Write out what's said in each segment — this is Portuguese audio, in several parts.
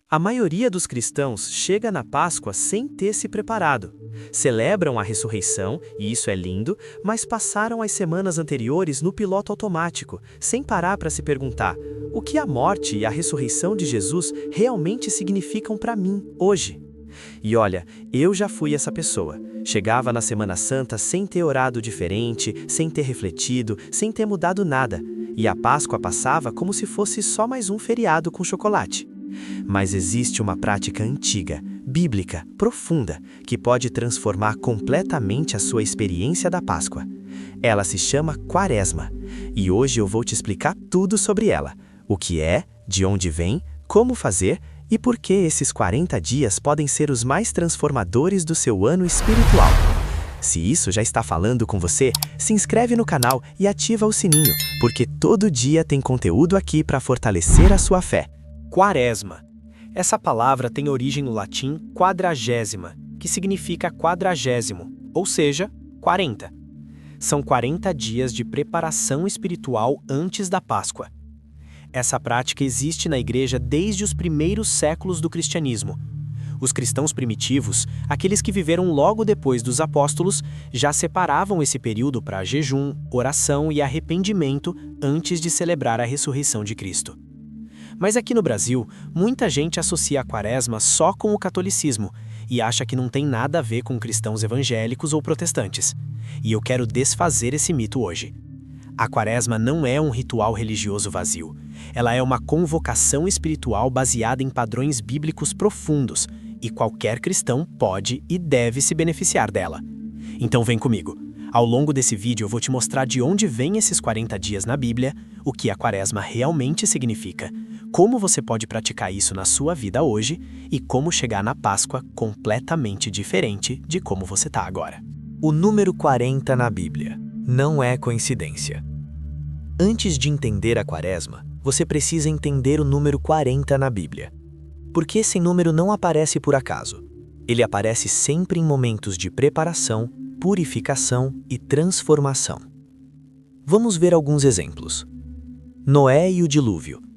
A maioria dos cristãos chega na Páscoa sem ter se preparado. Celebram a ressurreição, e isso é lindo, mas passaram as semanas anteriores no piloto automático, sem parar para se perguntar: o que a morte e a ressurreição de Jesus realmente significam para mim, hoje? E olha, eu já fui essa pessoa. Chegava na Semana Santa sem ter orado diferente, sem ter refletido, sem ter mudado nada. E a Páscoa passava como se fosse só mais um feriado com chocolate. Mas existe uma prática antiga, bíblica, profunda, que pode transformar completamente a sua experiência da Páscoa. Ela se chama Quaresma, e hoje eu vou te explicar tudo sobre ela: o que é, de onde vem, como fazer e por que esses 40 dias podem ser os mais transformadores do seu ano espiritual. Se isso já está falando com você, se inscreve no canal e ativa o sininho, porque todo dia tem conteúdo aqui para fortalecer a sua fé. Quaresma. Essa palavra tem origem no latim quadragésima, que significa quadragésimo, ou seja, 40. São 40 dias de preparação espiritual antes da Páscoa. Essa prática existe na igreja desde os primeiros séculos do cristianismo. Os cristãos primitivos, aqueles que viveram logo depois dos apóstolos, já separavam esse período para jejum, oração e arrependimento antes de celebrar a ressurreição de Cristo. Mas aqui no Brasil, muita gente associa a Quaresma só com o catolicismo e acha que não tem nada a ver com cristãos evangélicos ou protestantes. E eu quero desfazer esse mito hoje. A Quaresma não é um ritual religioso vazio. Ela é uma convocação espiritual baseada em padrões bíblicos profundos, e qualquer cristão pode e deve se beneficiar dela. Então vem comigo. Ao longo desse vídeo eu vou te mostrar de onde vêm esses 40 dias na Bíblia, o que a Quaresma realmente significa, como você pode praticar isso na sua vida hoje e como chegar na Páscoa completamente diferente de como você está agora. O número 40 na Bíblia não é coincidência. Antes de entender a Quaresma, você precisa entender o número 40 na Bíblia. Porque esse número não aparece por acaso. Ele aparece sempre em momentos de preparação, purificação e transformação. Vamos ver alguns exemplos. Noé e o dilúvio.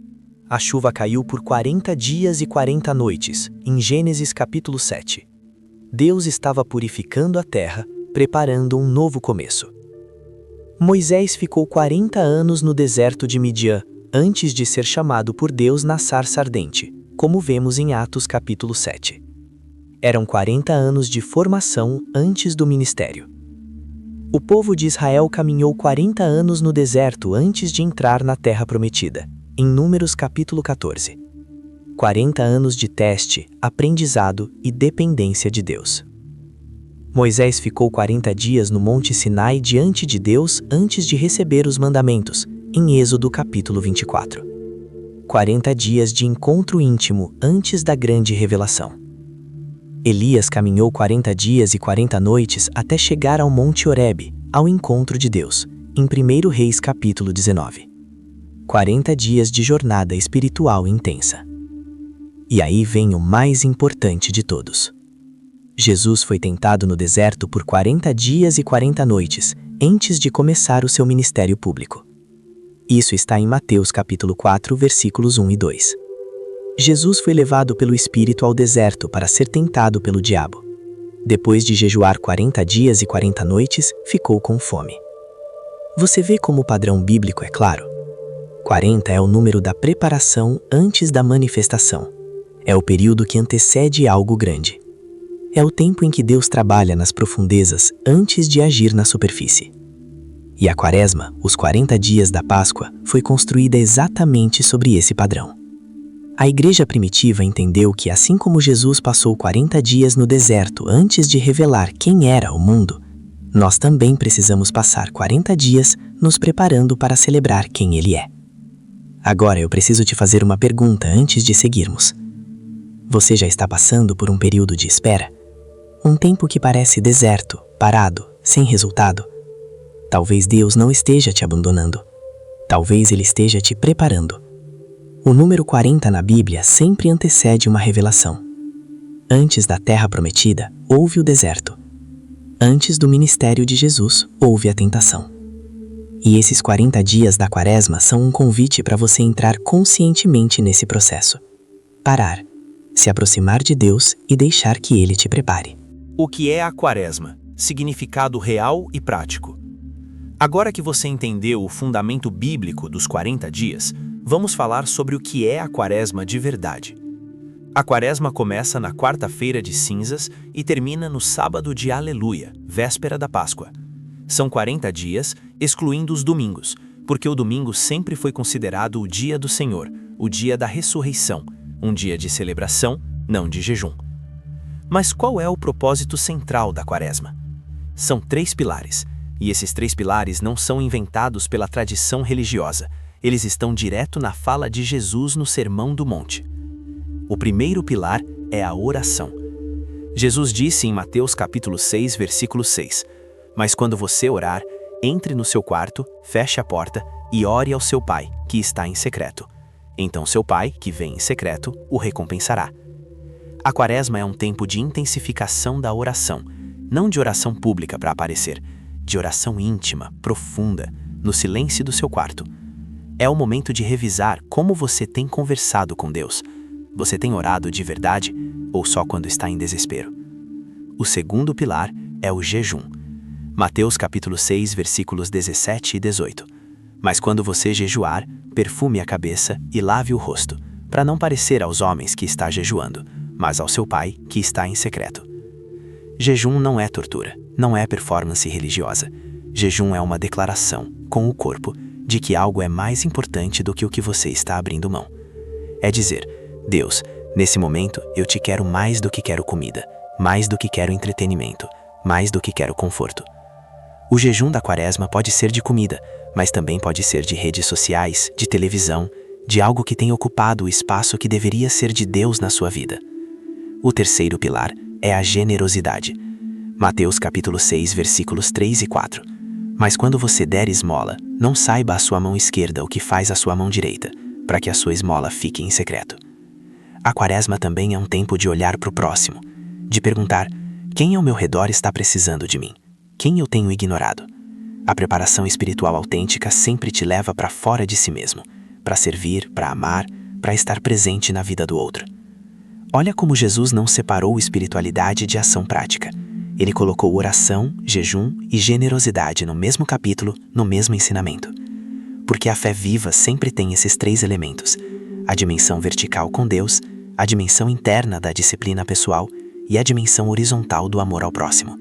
A chuva caiu por 40 dias e 40 noites, em Gênesis capítulo 7. Deus estava purificando a terra, preparando um novo começo. Moisés ficou 40 anos no deserto de Midian, antes de ser chamado por Deus na sarça ardente, como vemos em Atos capítulo 7. Eram 40 anos de formação antes do ministério. O povo de Israel caminhou 40 anos no deserto antes de entrar na terra prometida, em Números capítulo 14. 40 anos de teste, aprendizado e dependência de Deus. Moisés ficou 40 dias no Monte Sinai diante de Deus antes de receber os mandamentos, em Êxodo capítulo 24. 40 dias de encontro íntimo antes da grande revelação. Elias caminhou 40 dias e 40 noites até chegar ao Monte Horebe, ao encontro de Deus, em 1 Reis capítulo 19. 40 dias de jornada espiritual intensa. E aí vem o mais importante de todos. Jesus foi tentado no deserto por 40 dias e 40 noites, antes de começar o seu ministério público. Isso está em Mateus capítulo 4, versículos 1 e 2. Jesus foi levado pelo Espírito ao deserto para ser tentado pelo diabo. Depois de jejuar 40 dias e 40 noites, ficou com fome. Você vê como o padrão bíblico é claro? 40 é o número da preparação antes da manifestação. É o período que antecede algo grande. É o tempo em que Deus trabalha nas profundezas antes de agir na superfície. E a Quaresma, os 40 dias da Páscoa, foi construída exatamente sobre esse padrão. A igreja primitiva entendeu que, assim como Jesus passou 40 dias no deserto antes de revelar quem era o mundo, nós também precisamos passar 40 dias nos preparando para celebrar quem Ele é. Agora eu preciso te fazer uma pergunta antes de seguirmos. Você já está passando por um período de espera? Um tempo que parece deserto, parado, sem resultado? Talvez Deus não esteja te abandonando. Talvez Ele esteja te preparando. O número 40 na Bíblia sempre antecede uma revelação. Antes da terra prometida, houve o deserto. Antes do ministério de Jesus, houve a tentação. E esses 40 dias da Quaresma são um convite para você entrar conscientemente nesse processo. Parar, se aproximar de Deus e deixar que Ele te prepare. O que é a Quaresma? Significado real e prático. Agora que você entendeu o fundamento bíblico dos 40 dias, vamos falar sobre o que é a Quaresma de verdade. A Quaresma começa na quarta-feira de cinzas e termina no sábado de Aleluia, véspera da Páscoa. São 40 dias, excluindo os domingos, porque o domingo sempre foi considerado o dia do Senhor, o dia da ressurreição, um dia de celebração, não de jejum. Mas qual é o propósito central da Quaresma? São 3 pilares, e esses 3 pilares não são inventados pela tradição religiosa, eles estão direto na fala de Jesus no Sermão do Monte. O primeiro pilar é a oração. Jesus disse em Mateus capítulo 6, versículo 6, "Mas quando você orar, entre no seu quarto, feche a porta e ore ao seu Pai, que está em secreto. Então seu Pai, que vem em secreto, o recompensará." A Quaresma é um tempo de intensificação da oração, não de oração pública para aparecer, de oração íntima, profunda, no silêncio do seu quarto. É o momento de revisar como você tem conversado com Deus. Você tem orado de verdade ou só quando está em desespero? O segundo pilar é o jejum. Mateus capítulo 6, versículos 17 e 18. "Mas quando você jejuar, perfume a cabeça e lave o rosto, para não parecer aos homens que está jejuando, mas ao seu Pai que está em secreto." Jejum não é tortura, não é performance religiosa. Jejum é uma declaração, com o corpo, de que algo é mais importante do que o que você está abrindo mão. É dizer: "Deus, nesse momento eu te quero mais do que quero comida, mais do que quero entretenimento, mais do que quero conforto." O jejum da Quaresma pode ser de comida, mas também pode ser de redes sociais, de televisão, de algo que tem ocupado o espaço que deveria ser de Deus na sua vida. O terceiro pilar é a generosidade. Mateus capítulo 6, versículos 3 e 4. "Mas quando você der esmola, não saiba a sua mão esquerda o que faz a sua mão direita, para que a sua esmola fique em secreto." A Quaresma também é um tempo de olhar para o próximo, de perguntar: quem ao meu redor está precisando de mim? Quem eu tenho ignorado? A preparação espiritual autêntica sempre te leva para fora de si mesmo, para servir, para amar, para estar presente na vida do outro. Olha como Jesus não separou espiritualidade de ação prática. Ele colocou oração, jejum e generosidade no mesmo capítulo, no mesmo ensinamento. Porque a fé viva sempre tem esses 3 elementos: a dimensão vertical com Deus, a dimensão interna da disciplina pessoal e a dimensão horizontal do amor ao próximo.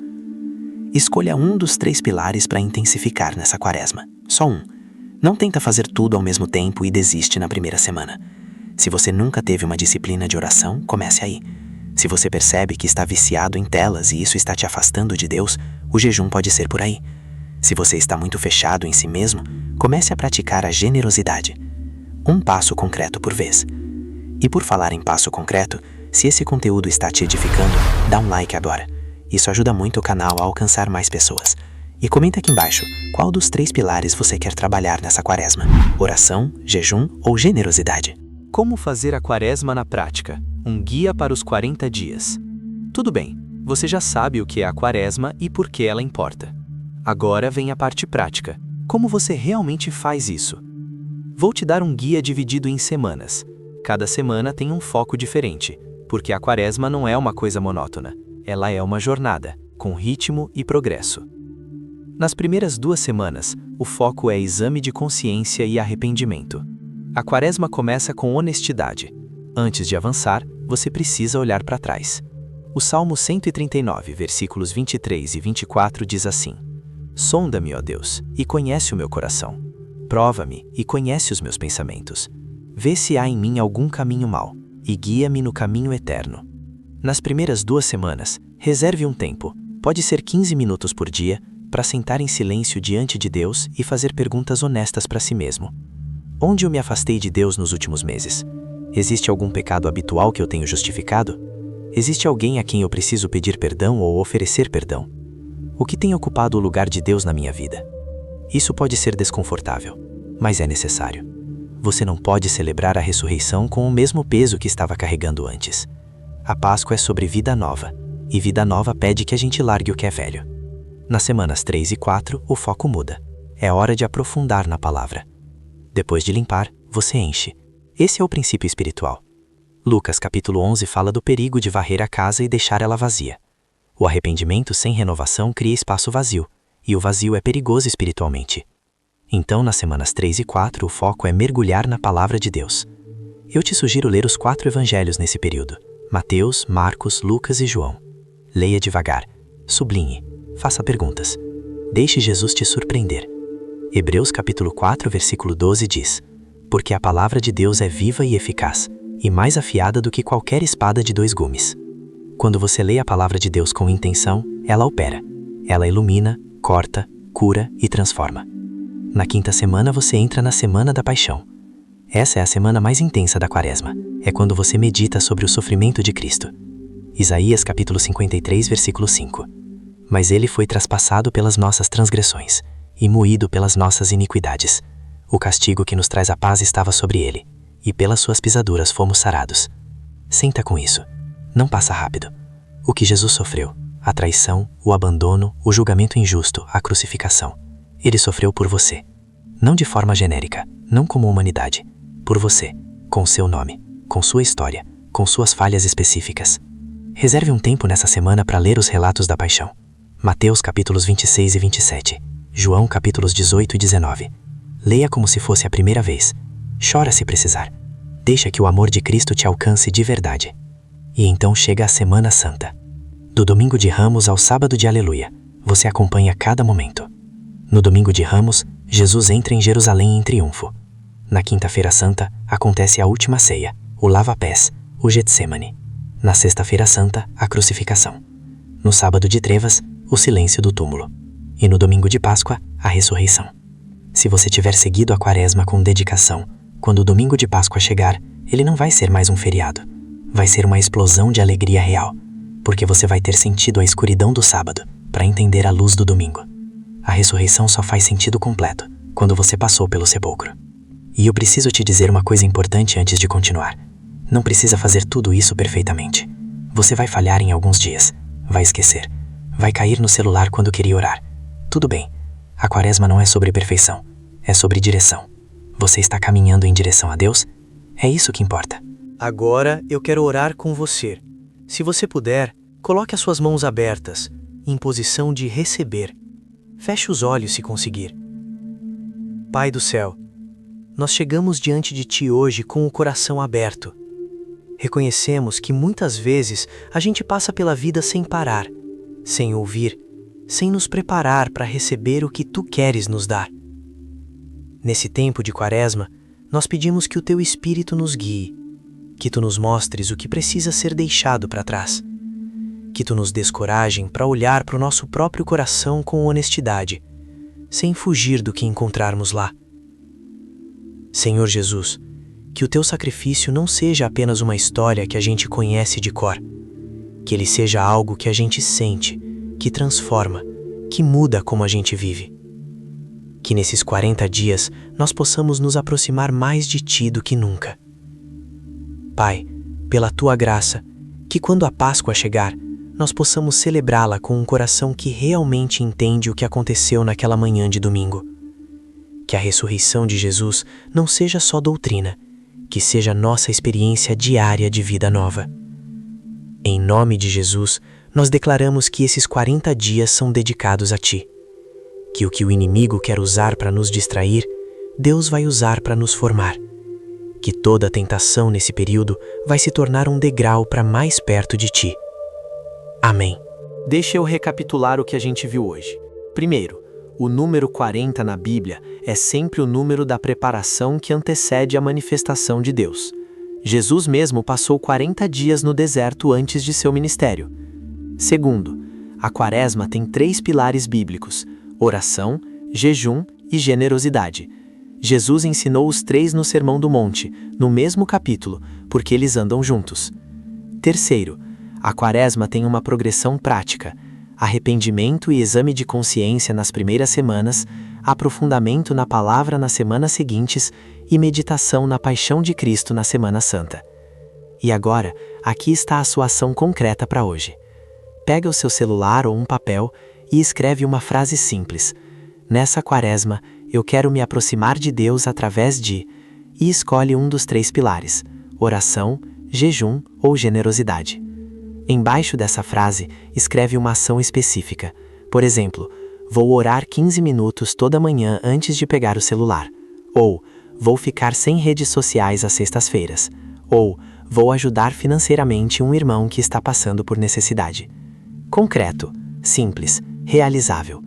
Escolha um dos 3 pilares para intensificar nessa Quaresma. Só um. Não tenta fazer tudo ao mesmo tempo e desiste na primeira semana. Se você nunca teve uma disciplina de oração, comece aí. Se você percebe que está viciado em telas e isso está te afastando de Deus, o jejum pode ser por aí. Se você está muito fechado em si mesmo, comece a praticar a generosidade. Um passo concreto por vez. E por falar em passo concreto, se esse conteúdo está te edificando, dá um like agora. Isso ajuda muito o canal a alcançar mais pessoas. E comenta aqui embaixo qual dos 3 pilares você quer trabalhar nessa Quaresma: oração, jejum ou generosidade. Como fazer a Quaresma na prática? Um guia para os 40 dias. Tudo bem, você já sabe o que é a Quaresma e por que ela importa. Agora vem a parte prática. Como você realmente faz isso? Vou te dar um guia dividido em semanas. Cada semana tem um foco diferente, porque a Quaresma não é uma coisa monótona. Ela é uma jornada, com ritmo e progresso. Nas primeiras 2 semanas, o foco é exame de consciência e arrependimento. A Quaresma começa com honestidade. Antes de avançar, você precisa olhar para trás. O Salmo 139, versículos 23 e 24 diz assim: "Sonda-me, ó Deus, e conhece o meu coração. Prova-me e conhece os meus pensamentos. Vê se há em mim algum caminho mau, e guia-me no caminho eterno." Nas primeiras 2 semanas, reserve um tempo, pode ser 15 minutos por dia, para sentar em silêncio diante de Deus e fazer perguntas honestas para si mesmo. Onde eu me afastei de Deus nos últimos meses? Existe algum pecado habitual que eu tenho justificado? Existe alguém a quem eu preciso pedir perdão ou oferecer perdão? O que tem ocupado o lugar de Deus na minha vida? Isso pode ser desconfortável, mas é necessário. Você não pode celebrar a ressurreição com o mesmo peso que estava carregando antes. A Páscoa é sobre vida nova, e vida nova pede que a gente largue o que é velho. Nas semanas 3 e 4, o foco muda. É hora de aprofundar na palavra. Depois de limpar, você enche. Esse é o princípio espiritual. Lucas capítulo 11 fala do perigo de varrer a casa e deixar ela vazia. O arrependimento sem renovação cria espaço vazio, e o vazio é perigoso espiritualmente. Então, nas semanas 3 e 4, o foco é mergulhar na palavra de Deus. Eu te sugiro ler os 4 evangelhos nesse período: Mateus, Marcos, Lucas e João. Leia devagar, sublinhe, faça perguntas. Deixe Jesus te surpreender. Hebreus capítulo 4, versículo 12 diz: Porque a palavra de Deus é viva e eficaz, e mais afiada do que qualquer espada de 2 gumes. Quando você lê a palavra de Deus com intenção, ela opera. Ela ilumina, corta, cura e transforma. Na 5ª semana você entra na Semana da Paixão. Essa é a semana mais intensa da Quaresma. É quando você medita sobre o sofrimento de Cristo. Isaías capítulo 53, versículo 5. Mas ele foi traspassado pelas nossas transgressões e moído pelas nossas iniquidades. O castigo que nos traz a paz estava sobre ele, e pelas suas pisaduras fomos sarados. Senta com isso. Não passa rápido. O que Jesus sofreu, a traição, o abandono, o julgamento injusto, a crucificação. Ele sofreu por você. Não de forma genérica, não como humanidade. Por você, com seu nome, com sua história, com suas falhas específicas. Reserve um tempo nessa semana para ler os relatos da paixão. Mateus capítulos 26 e 27. João capítulos 18 e 19. Leia como se fosse a primeira vez. Chora se precisar. Deixa que o amor de Cristo te alcance de verdade. E então chega a Semana Santa. Do domingo de Ramos ao sábado de Aleluia, você acompanha cada momento. No domingo de Ramos, Jesus entra em Jerusalém em triunfo. Na Quinta-feira Santa, acontece a última ceia, o lava-pés, o Getsemane. Na Sexta-feira Santa, a crucificação. No sábado de trevas, o silêncio do túmulo. E no domingo de Páscoa, a ressurreição. Se você tiver seguido a Quaresma com dedicação, quando o domingo de Páscoa chegar, ele não vai ser mais um feriado. Vai ser uma explosão de alegria real, porque você vai ter sentido a escuridão do sábado para entender a luz do domingo. A ressurreição só faz sentido completo quando você passou pelo sepulcro. E eu preciso te dizer uma coisa importante antes de continuar. Não precisa fazer tudo isso perfeitamente. Você vai falhar em alguns dias, vai esquecer, vai cair no celular quando queria orar. Tudo bem, a Quaresma não é sobre perfeição, é sobre direção. Você está caminhando em direção a Deus? É isso que importa. Agora eu quero orar com você. Se você puder, coloque as suas mãos abertas, em posição de receber. Feche os olhos se conseguir. Pai do céu, nós chegamos diante de Ti hoje com o coração aberto. Reconhecemos que muitas vezes a gente passa pela vida sem parar, sem ouvir, sem nos preparar para receber o que Tu queres nos dar. Nesse tempo de Quaresma, nós pedimos que o Teu Espírito nos guie, que Tu nos mostres o que precisa ser deixado para trás, que Tu nos des coragem para olhar para o nosso próprio coração com honestidade, sem fugir do que encontrarmos lá. Senhor Jesus, que o Teu sacrifício não seja apenas uma história que a gente conhece de cor, que ele seja algo que a gente sente, que transforma, que muda como a gente vive. Que nesses 40 dias nós possamos nos aproximar mais de Ti do que nunca. Pai, pela Tua graça, que quando a Páscoa chegar, nós possamos celebrá-la com um coração que realmente entende o que aconteceu naquela manhã de domingo. Que a ressurreição de Jesus não seja só doutrina, que seja nossa experiência diária de vida nova. Em nome de Jesus, nós declaramos que esses 40 dias são dedicados a Ti. Que o que o inimigo quer usar para nos distrair, Deus vai usar para nos formar. Que toda tentação nesse período vai se tornar um degrau para mais perto de Ti. Amém. Deixa eu recapitular o que a gente viu hoje. Primeiro, o número 40 na Bíblia é sempre o número da preparação que antecede a manifestação de Deus. Jesus mesmo passou 40 dias no deserto antes de seu ministério. Segundo, a Quaresma tem 3 pilares bíblicos: oração, jejum e generosidade. Jesus ensinou os 3 no Sermão do Monte, no mesmo capítulo, porque eles andam juntos. Terceiro, a Quaresma tem uma progressão prática: arrependimento e exame de consciência nas primeiras semanas, aprofundamento na palavra nas semanas seguintes e meditação na paixão de Cristo na Semana Santa. E agora, aqui está a sua ação concreta para hoje. Pega o seu celular ou um papel e escreve uma frase simples: nessa Quaresma, eu quero me aproximar de Deus através de... E escolhe um dos 3 pilares: oração, jejum ou generosidade. Embaixo dessa frase, escreve uma ação específica. Por exemplo, vou orar 15 minutos toda manhã antes de pegar o celular. Ou, vou ficar sem redes sociais às sextas-feiras. Ou, vou ajudar financeiramente um irmão que está passando por necessidade. Concreto, simples, realizável.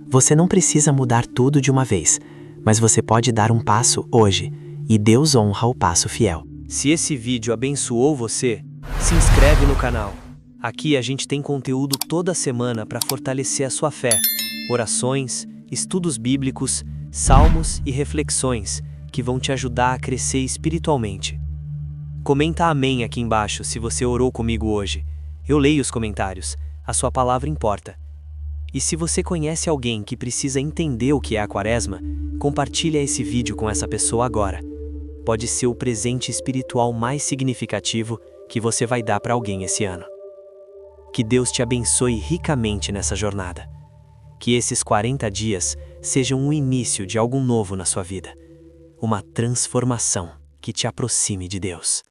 Você não precisa mudar tudo de uma vez, mas você pode dar um passo hoje, e Deus honra o passo fiel. Se esse vídeo abençoou você, se inscreve no canal. Aqui a gente tem conteúdo toda semana para fortalecer a sua fé. Orações, estudos bíblicos, salmos e reflexões que vão te ajudar a crescer espiritualmente. Comenta amém aqui embaixo se você orou comigo hoje. Eu leio os comentários, a sua palavra importa. E se você conhece alguém que precisa entender o que é a Quaresma, compartilha esse vídeo com essa pessoa agora. Pode ser o presente espiritual mais significativo que você vai dar para alguém esse ano. Que Deus te abençoe ricamente nessa jornada. Que esses 40 dias sejam o início de algo novo na sua vida. Uma transformação que te aproxime de Deus.